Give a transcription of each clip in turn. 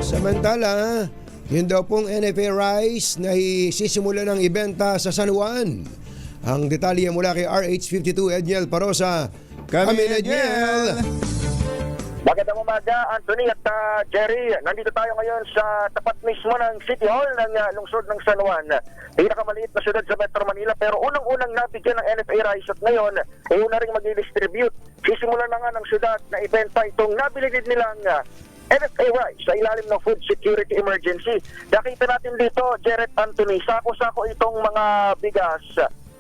Samantala, yun daw pong NFA rice na isisimula ng ibenta sa San Juan. Ang detalye mula kay RH52 Edniel Parosa. Kami Edniel! Magandang umaga, Anthony at Jerry. Nandito tayo ngayon sa tapat mismo ng City Hall ng lungsod ng San Juan. Pinakamaliit na syudad sa Metro Manila, pero unang-unang nabigyan ng NFA rice at ngayon ay una rin mag-distribute. Sisimulan na nga ng syudad na ibenta itong nabili din nilang NFA rice sa ilalim ng food security emergency. Nakita natin dito, Jared, Anthony, sako-sako itong mga bigas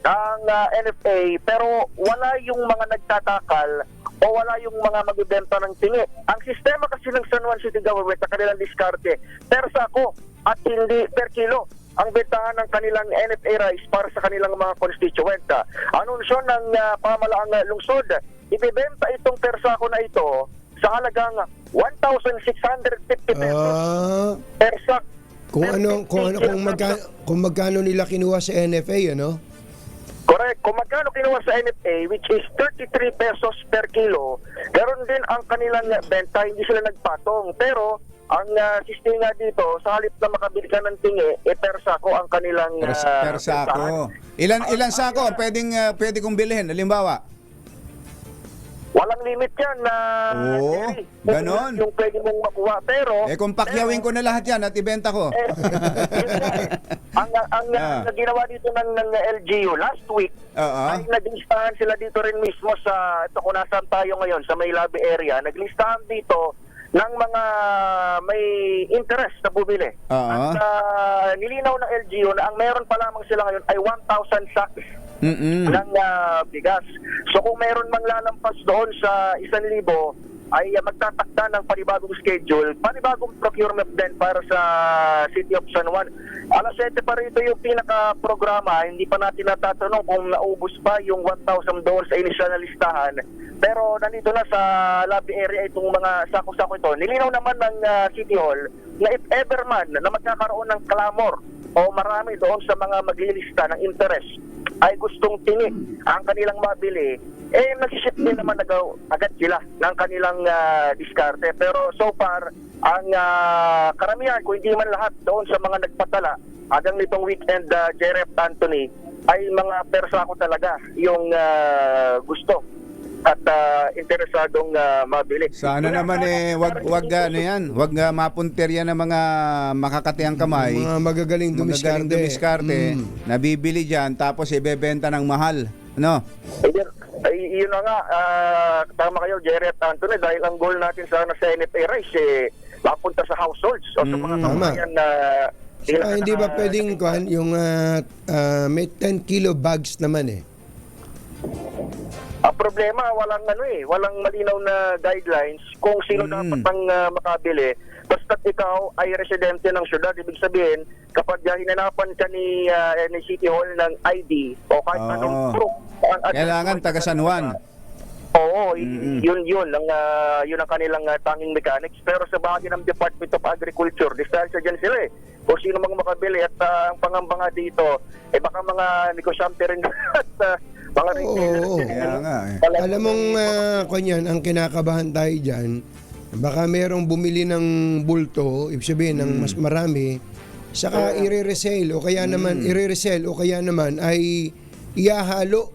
ng NFA, pero wala yung mga nagtatakal o wala yung mga magbibenta ng tingi. Ang sistema kasi ng San Juan City Government sa kanilang diskarte, per sako at hindi per kilo ang bentahan ng kanilang NFA rice para sa kanilang mga constituent. Anunsyo ng pamalaang lungsod, ibibenta itong per sako na ito sa halagang 1,650 pesos per sak. Kung magkano nila kinuha sa NFA, ano? Correct. Kung magkano kinuha sa NFA, which is 33 pesos per kilo, garon din ang kanilang benta, hindi sila nagpatong. Pero ang sistema nga dito, sa halip na makabili ka ng tingi, per sako ang kanilang per sako. Ilan sako pwede kong bilhin? Halimbawa? Walang limit yan na ganon. Yung pwede mong makuha. Pero kung pakyawin ko na lahat yan at ibenta ko. Ang ginawa dito ng LGU last week, ay naglistahan sila dito rin mismo sa, ito kung nasaan tayo ngayon, sa Maylabi area, naglistahan dito ng mga may interest na bumili. At nilinaw ng LGU na ang meron pa lamang sila ngayon ay 1,000 sacks ng bigas. So kung meron mang lalampas doon sa 1,000, ay magtatakda ng panibagong schedule, panibagong procurement din para sa City of San Juan. Alas 7 pa rito yung pinaka-programa, hindi pa natin natatanong kung naubos pa yung 1,000 doon sa inisyal na listahan. Pero nandito na sa lobby area itong mga sako-sako ito. Nilinaw naman ng City Hall na if ever man na magkakaroon ng clamor o marami doon sa mga maglilista ng interest ay gustong tingi ang kanilang mabili, nagsiship din naman agad sila ng kanilang diskarte. Pero so far, ang karamihan, kung hindi man lahat doon sa mga nagpatala, hanggang nitong weekend, Jerep, Anthony, ay mga persako talaga yung gusto at interesadong mabili. Sana naman wag mapunterya ng mga makakatiang kamay, mga magagaling dumiskarte, nabibili diyan tapos ibebenta ng mahal, no? Yun na nga, tama kayo, Jerry at Anthony, dahil ang goal natin sana sa NFA rice mapunta sa households o sa mga kabayan na hindi ba pwedeng yung may 10 kilo bags naman Ang problema, walang malinaw na guidelines kung sino dapat ang makabili. Basta't ikaw ay residente ng syudad, ibig sabihin, kapag hinanapan ka ni City Hall ng ID o kahit anong proof. Kailangan taga San Juan. Oo, yun ang kanilang tanging mechanics. Pero sa bahagi ng Department of Agriculture, distansya dyan sila kung sino mang makabili at ang pangamba nga dito, baka mga negosyante rin at mga retailers. Alam mong ang kinakabahan tayo dyan, baka merong bumili ng bulto, ibig sabihin ng mas marami, saka i-resell o kaya naman ay ihahalo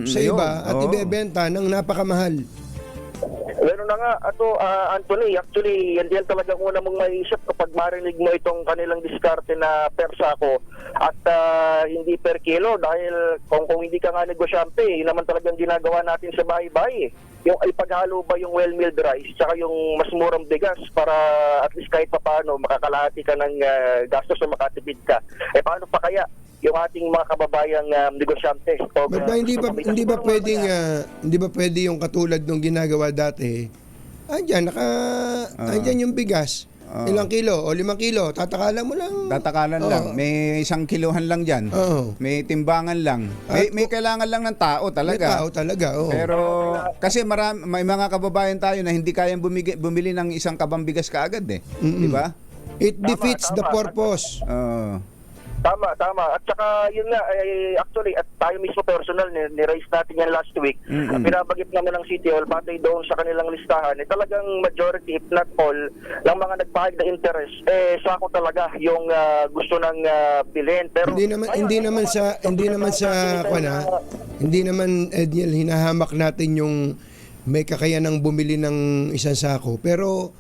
sa iba at ibebenta ng napakamahal. Gano'n na nga, Anthony, actually, yan talagang una mong maiisip kapag marinig mo itong kanilang diskarte na per sako at hindi per kilo dahil kung hindi ka nga negosyante, naman talagang ginagawa natin sa bahay-bahay. Yung ipaghalo ba yung well-milled rice tsaka yung mas murang bigas para at least kahit pa paano makakalahati ka ng gastos o makatipid ka. Paano pa kaya yung ating mga kababayang negosyante? Hindi ba pwede yung katulad nung ginagawa dati? Andyan yung bigas. Ilang kilo o 5 kilo, tatakalan mo lang. Lang. May 1 kilohan lang dyan. May timbangan lang. May kailangan lang ng tao talaga. May tao talaga, Pero kasi may mga kababayan tayo na hindi kayang bumili ng isang kabang bigas kaagad Di ba? It defeats the purpose. Tama. At saka yun nga, actually, at tayo mismo personal, ni-raise natin yan last week. Ang pinabagit naman ng City Hall, patay doon sa kanilang listahan, talagang majority, if not all, ng mga nagpahig na interest, sako talaga yung gusto ng bilhin. Pero hindi naman Edniel, hinahamak natin yung may kakayanang bumili ng isang sako. Pero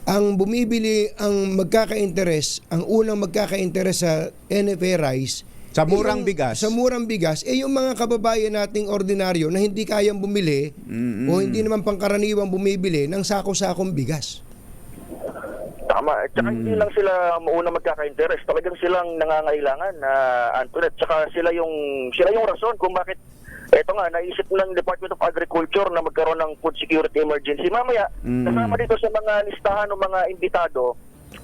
ang bumibili, ang magkaka-interest, ang unang magkaka-interest sa NFA Rice, Sa murang bigas. Sa murang bigas, yung mga kababayan nating ordinaryo na hindi kayang bumili o hindi naman pangkaraniwang bumibili ng sako-sakong bigas. Tama. At saka hindi lang sila mauna magkaka-interest. Talagang silang nangangailangan na Antoinette. Tsaka sila yung rason kung bakit eto nga, naisip ng Department of Agriculture na magkaroon ng food security emergency. Mamaya, kasama dito sa mga listahan ng mga imbitado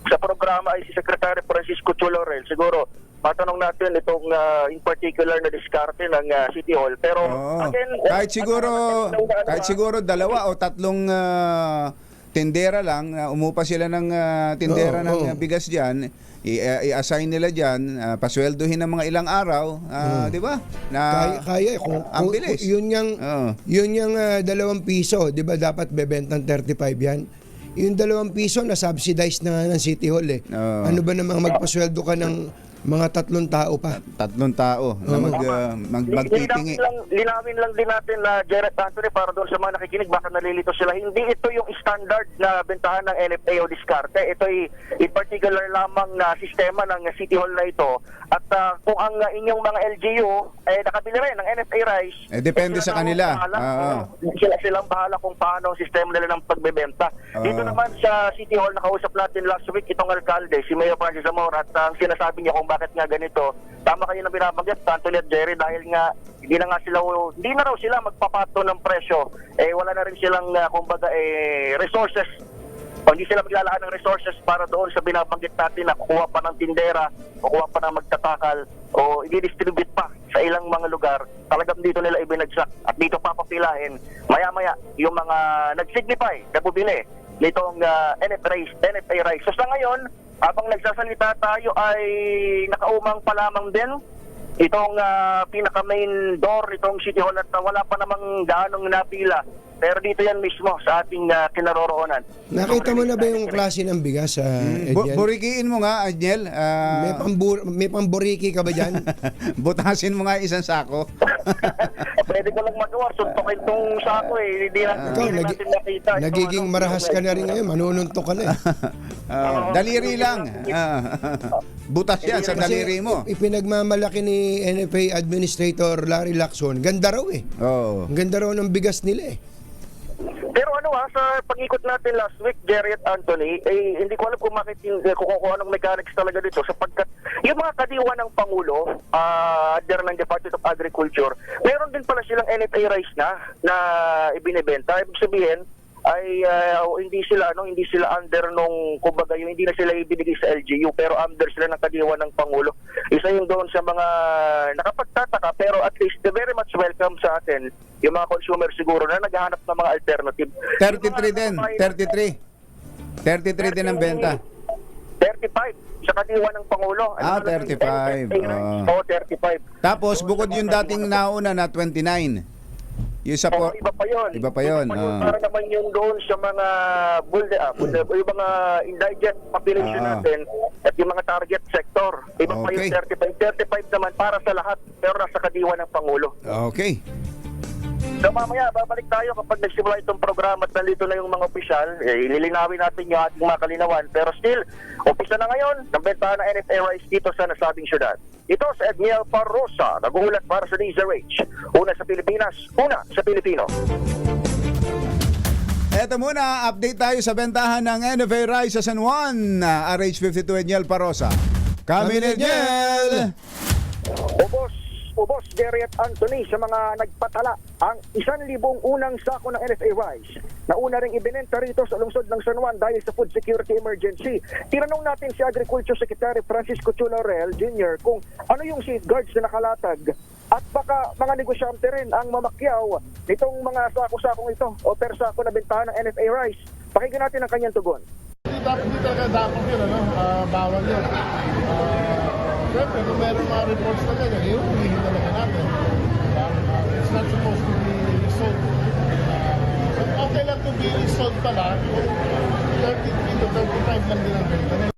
sa programa ay si Secretary Francisco Chulorel. Siguro, matanong natin itong in particular na diskarte ng City Hall. Pero, again, kahit siguro 2 o 3 tindera lang, umupa sila ng tindera ng bigas dyan, i-assign nila dyan, pasweldohin ng mga ilang araw, di ba? Kaya ang bilis. Yun yung 2 piso, di ba dapat bebentang 35 yan? Yung 2 piso na subsidized na nga ng City Hall eh. Ano ba namang magpasweldo ka ng mga 3 tao pa? 3 tao na magtitingi. Linawin lang din natin na Jared Anthony para doon sa mga nakikinig, baka nalilito sila. Hindi ito yung standard na bentahan ng NFA o diskarte. Ito ay in particular lamang na sistema ng City Hall na ito. At kung ang inyong mga LGU nakabili rin ng NFA Rice, depende sa kanila. Silang bahala kung paano ang sistema nila ng pagbebenta. Dito naman sa City Hall, nakausap natin last week itong alkalde, si Mayor Francis Zamora, at ang sinasabi niya kung bakit nga ganito. Tama kayo na binabanggit, Anthony at Jerry, dahil nga hindi na raw sila magpapato ng presyo. Wala na rin silang kumbaga resources. O hindi sila maglalaan ng resources para doon sa binabanggit natin na kukuha pa ng tindera, kukuha pa ng magtatakal, o i-distribute pa sa ilang mga lugar. Talagang dito nila ibinagsak at dito papapilahin. Maya-maya yung mga nag-signify na bubili nitong NFA Rice. So sa ngayon, habang nagsasalita tayo ay nakaumang pa lamang din itong pinaka-main door itong City Hall at wala pa namang gaanong napila. Pero dito yan mismo sa ating kinaroroonan. Nakita mo na ba yung klase ng bigas, Edniel? Burikiin mo nga, Edniel. May pamburiki ka ba dyan? Butasin mo nga isang sako. Pwede ko lang magawa. Suntokin tong sako eh. Hindi natin nakita. Nagiging marahas ka na rin ngayon. Manununtok ka na eh. Daliri lang. Butas yan sa daliri mo. Ipinagmamalaki ni NFA Administrator Larry Lacson. Ganda raw eh. Ganda raw ng bigas nila eh. Pero sa pag-ikot natin last week, Jerry at Anthony, hindi ko alam kung kung anong mechanics talaga dito, sapagkat yung mga kadiwa ng Pangulo, under ng Department of Agriculture, meron din pala silang NFA rice na ibinebenta. Ibig sabihin, ay hindi sila under nung kumbaga yung hindi na sila ibinigay sa LGU pero under sila ng kadiwa ng Pangulo. Isa yung doon sa mga nakapagtataka pero at least very much welcome sa atin yung mga consumer siguro na naghahanap ng mga alternative. 33 din, 33 din ang benta. 35 sa kadiwa ng Pangulo. 35. 35. Tapos bukod yung dating nauna na 29. Yung iba pa yun. Para naman yung doon sa mga yung mga indigent population natin at yung mga target sector. Iba pa yung 35 naman para sa lahat pero nasa kadiwa ng Pangulo. Okay. So mamaya, babalik tayo kapag nagsimula itong programa at nandito na yung mga opisyal. Ililinawin natin yung ating mga kalinawan. Pero still, umpisa na ngayon ng bentahan ng NFA Rice dito sa nasabing syudad. Ito sa Edniel Parrosa, nagulat para sa DZRH. Una sa Pilipinas, una sa Pilipino. Eto muna, update tayo sa bentahan ng NFA Rice sa San Juan. RH52 Edniel Parrosa. Kami Edniel! Ubos, Jerry at Anthony, sa mga nagpatala ang 1,000 unang sako ng NFA Rice na una ring ibinenta rito sa lungsod ng San Juan dahil sa food security emergency. Tinanong natin si Agriculture Secretary Francisco Chulorel Jr. kung ano yung safeguards na nakalatag at baka mga negosyante rin ang mamakyaw nitong mga sako-sakong ito o per sako na bentahan ng NFA Rice. Pakinggan natin ang kanyang tugon. Hindi talaga dapat yun, bawal yun. Siyempre, kung meron mga reports na ganyan, iuulihin talaga natin. It's not supposed to be sold. But okay lang to be sold pala, 33 to 35 lang din ang benta nila.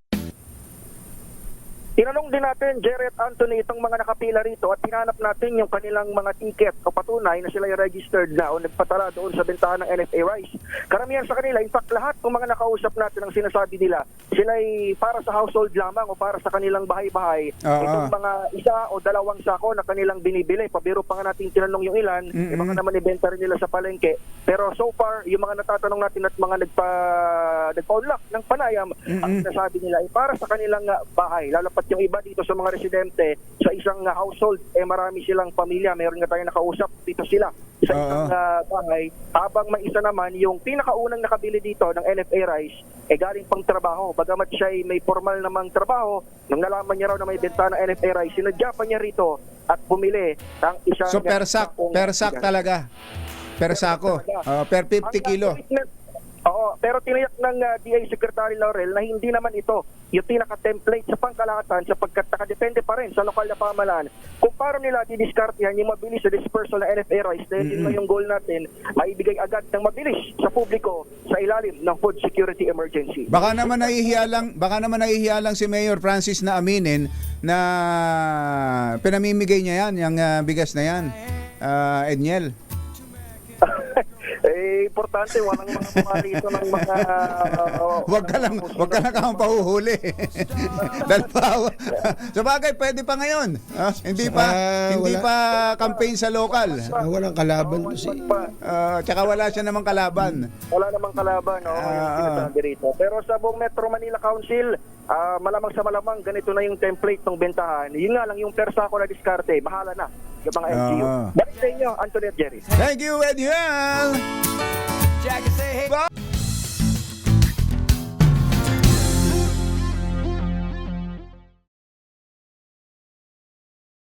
Tinanong din natin, Jerry at Anthony, itong mga nakapila rito at tinanap natin yung kanilang mga ticket o patunay na sila registered na o nagpatala doon sa bentahan ng NFA Rice. Karamihan sa kanila, in fact lahat ng mga nakausap natin ang sinasabi nila, sila ay para sa household lamang o para sa kanilang bahay-bahay. Itong mga isa o dalawang sako na kanilang binibili. Pabiro pa nga natin tinanong yung ilan, mga naman ibenta rin nila sa palengke. Pero so far, yung mga natatanong natin at mga nagpa-unlock ng panayam, ang sinasabi nila ay para sa kanilang bahay. Lalapat yung iba dito sa mga residente sa isang household, marami silang pamilya. Meron nga tayong nakausap dito sila sa isang bahay. Habang may isa naman, yung pinakaunang nakabili dito ng NFA Rice, galing pang trabaho. Bagamat siya ay may formal namang trabaho, nung nalaman niya raw na may benta ng NFA Rice, sinadya pa niya rito at bumili ng isang... So per sack talaga. Per sako. Per 50 kilo. Oo, pero tiniyak ng DA Secretary Laurel na hindi naman ito yung pinaka-template sa pangkalahatan sapagkat nakadepende pa rin sa lokal na pamahalaan kung paano nila didiskartehan yung mabilis sa dispersal ng NFA Rice dahil yun yung goal natin, maibigay agad ng mabilis sa publiko sa ilalim ng food security emergency. Baka naman nahihiya lang si Mayor Francis na aminin na pinamimigay niya yan, yung bigas na yan, Edniel. Importante, walang mga mukha rito ng mga... Wag ka lang kang pahuhuli. Sa bagay, pwede pa ngayon. Hindi pa campaign sa lokal. Walang kalaban to si... Tsaka wala siya namang kalaban. Wala namang kalaban, no? Sinasabi rito. Pero sa buong Metro Manila Council, malamang sa malamang, ganito na yung template ng bentahan. Yun nga lang, yung persa ko na diskarte, bahala na yung mga LGU. Balik sa inyo, Anthony at Jerry. Thank you, Edniel!